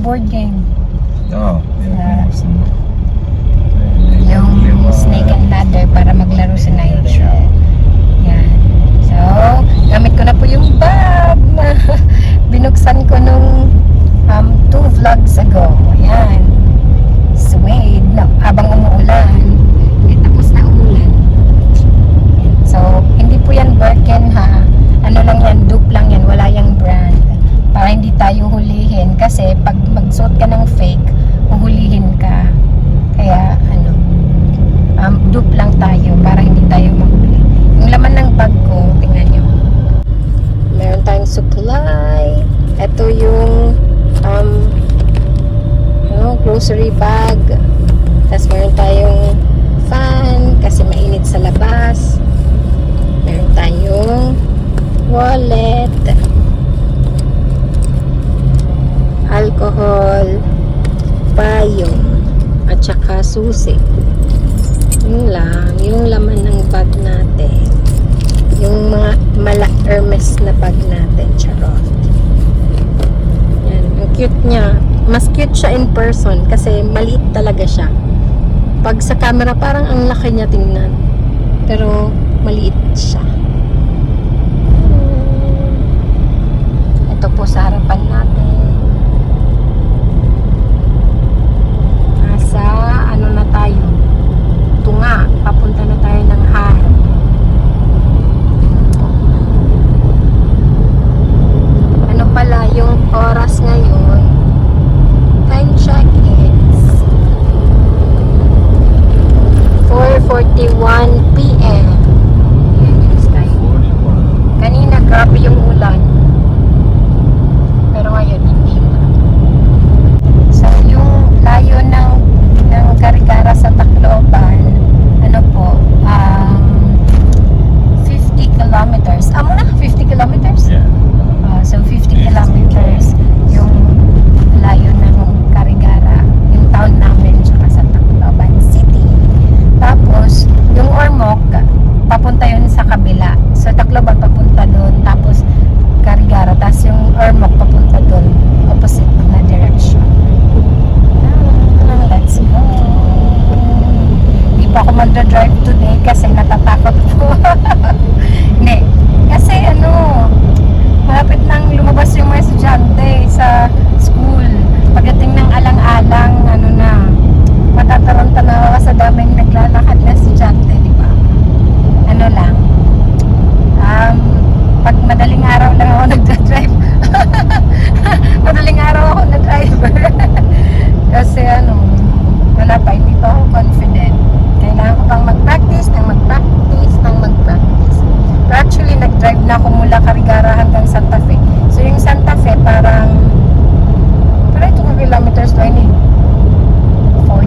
board game. Oo, Yung snake and ladder para maglaro sa Nitro. Yan. So, gamit ko na po yung bag na binuksan ko nung 2 vlogs ago. Yan. Suede. No, habang umuulan. Tapos na umulan. So, hindi po yan Birkin ha. Ano lang yan, dupe lang yan. Wala yung brand. Para hindi tayo hulihin. Kasi pag magsuot ka ng fake, huhulihin ka. Kaya, dupe lang tayo para hindi tayo mahuli. Yung laman ng bag ko, tingnan nyo. Meron tayong supply. Ito yung grocery bag. Tapos meron tayong fan kasi mainit sa labas. Meron tayong wallet, alcohol, payong, at saka susi. Yun lang, yung laman ng bag natin. Yung mga Hermes na bag natin, charot. Yan, ang cute niya. Mas cute siya in person kasi maliit talaga siya. Pag sa camera parang ang laki niya tingnan. Pero maliit siya. Ito po sa harapan natin. Nasa ano na tayo? Tunga. Papunta na tayo ng Han. Ano pala yung oras ngayon? Time check is 4:41 PM. Yan yung sky. Kanina grabe yung ulan. Pero ngayon hindi na. So yung layo ng Garigara sa Tacloban, ano po, 50 kilometers. Muna 50 kilometers? Yeah. So 50 kilometers yung layo ng Garigara, yung town namin, tsaka sa Tacloban City. Tapos yung Ormoc, papunta yun sa kabila. So Tacloban papunta doon, tapos Garigara, tapos yung Ormoc papunta doon, opposite na direction. Let's go. Hindi pa ako magdadrive today kasi natatakot po. Hindi. Kasi malapit nang lumabas yung mga estudyante sa school. Pagdating ng alang-alang, matataranta na ako sa daming naglalakad na estudyante, di ba? Pag madaling araw lang ako nagdadrive. Madaling araw ako na driver. Kasi wala pa, hindi pa ako confident. Kailangan ko pang mag-practice. Pero actually, nag-drive na ako mula Garigara hanggang Santa Fe. So yung Santa Fe, parang 2 kilometers do I need? 40.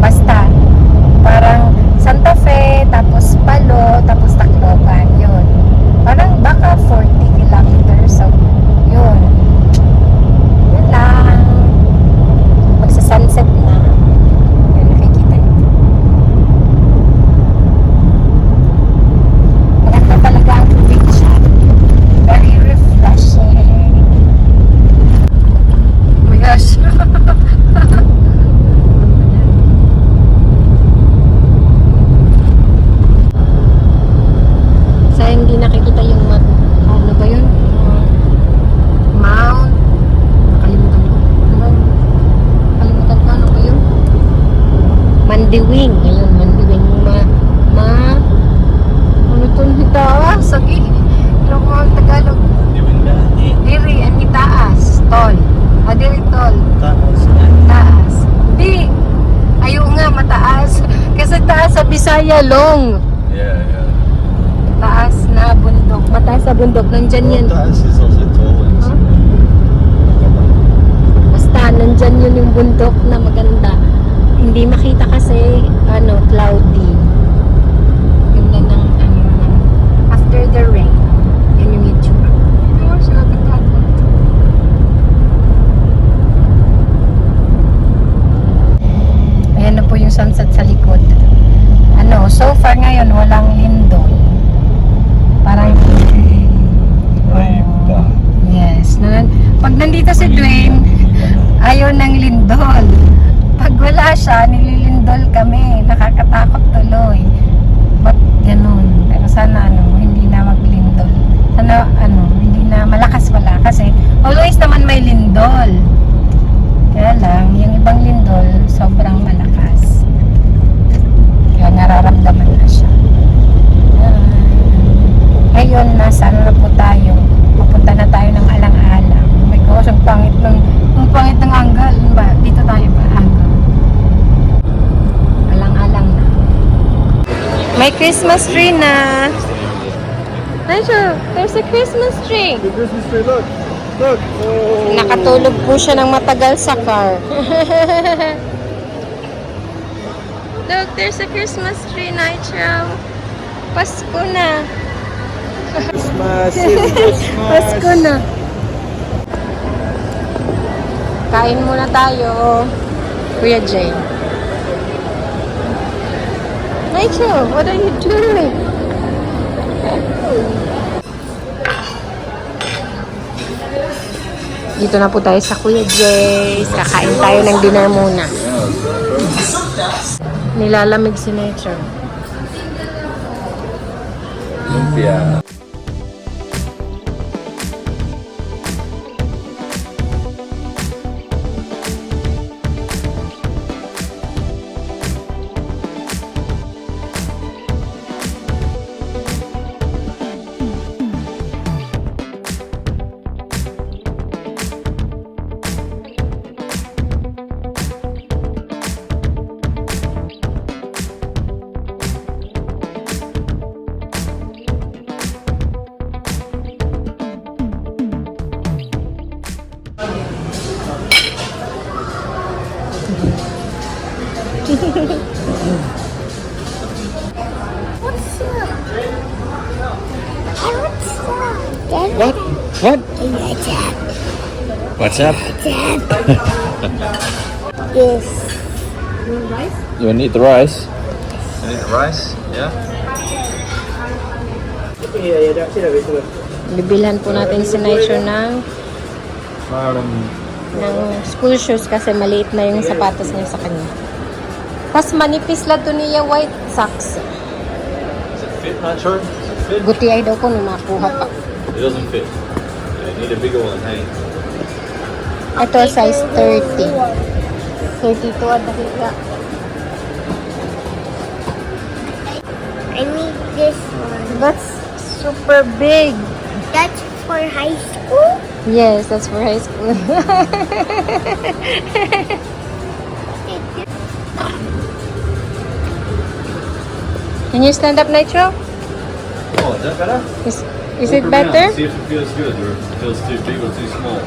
Basta, parang Santa Fe, tapos Palo, tapos Tacloban, yun. Parang baka 40 kilometers. So, yun. Yun lang. Magsa-sunset na. Yun, nakikita nyo. Maganda talaga ang tubig siya. Very refreshing. Oh my gosh. Sa hindi nakikita yung ano ba yun? Mount. Nakalimutan ko. Nakalimutan ko. Ano ba yun? Mandiwing. Ayun, Mandiwing. Ano ito? Hitaas. Sagi. Ano ko ang Tagalog? Diri. Ang hitaas. Tol. Diri tol. Taas. Di. Ayaw nga, mataas. Kasi taas sa Bisaya, long. Yeah. Taas na bundok. Mataas sa bundok. Nandyan yan. is also tall and Basta, nandyan yun yung bundok na maganda. Hindi makita kasi, cloudy. Yung ng, after the rain. Yan yung itsura. Ayan na po yung sunset sa likod. So far ngayon, walang lindol. Parang sana hindi na malakas wala kasi always naman may lindol. Kaya lang, yung ibang lindol sobrang malakas. Kaya nararamdaman na siya. Ngayon, nasa na po tayo. Pupunta na tayo ng Alang-Alang. Oh my gosh, ang pangit ng anggal. Ba? Dito tayo ba? Anggal. Alang-Alang na. May Christmas tree na. Nigel, there's a Christmas tree. The Christmas tree, look. Look. Oh. Nakatulog po siya ng matagal sa car. Look, there's a Christmas tree, Nigel. Pasko na. Christmas. It's Christmas. Pasko na. Kain muna tayo, Kuya Jay. Nigel, what are you doing? Dito na po tayo sa Kuya Jay. Kakain tayo ng dinner muna. Nilalamig si Nature. Lumpia. What? What? What's up? Yes. You want to eat the rice? You need the rice? Yeah. Bibilhan po natin si Nature ng school shoes kasi maliit na yung sapatos niya sa kanya. Tapos manipis lang to niya white socks. Does it fit, Nacho? Does it fit? Guti ay daw ko nung nakuha pa. It doesn't fit. You need a bigger one, hey? Ito size 30. 32 at dahiga. I need this one. That's super big. That's for high school? Yes, that's for high school. Can you stand up, Nitro? Oh, is that better? Is Walk it around, better? See if it feels good or if it feels too big or too small.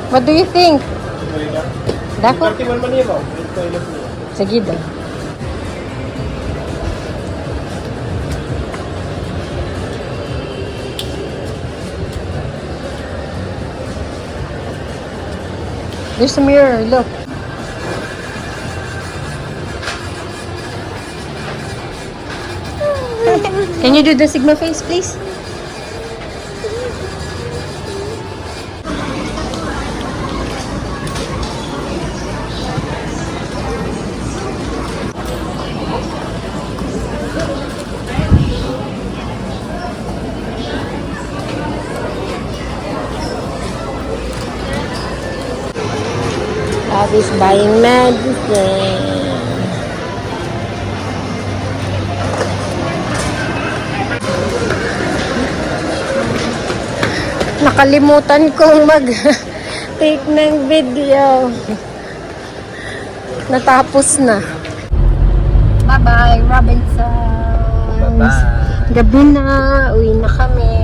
What do you think? Dako? Sige daw. There's a mirror, look. Can you do the Sigma face, please? Abby's buying medicine. Nakalimutan kong mag-take ng video. Natapos na. Bye-bye, Robinson. Bye-bye. Gabi na. Uwi na kami.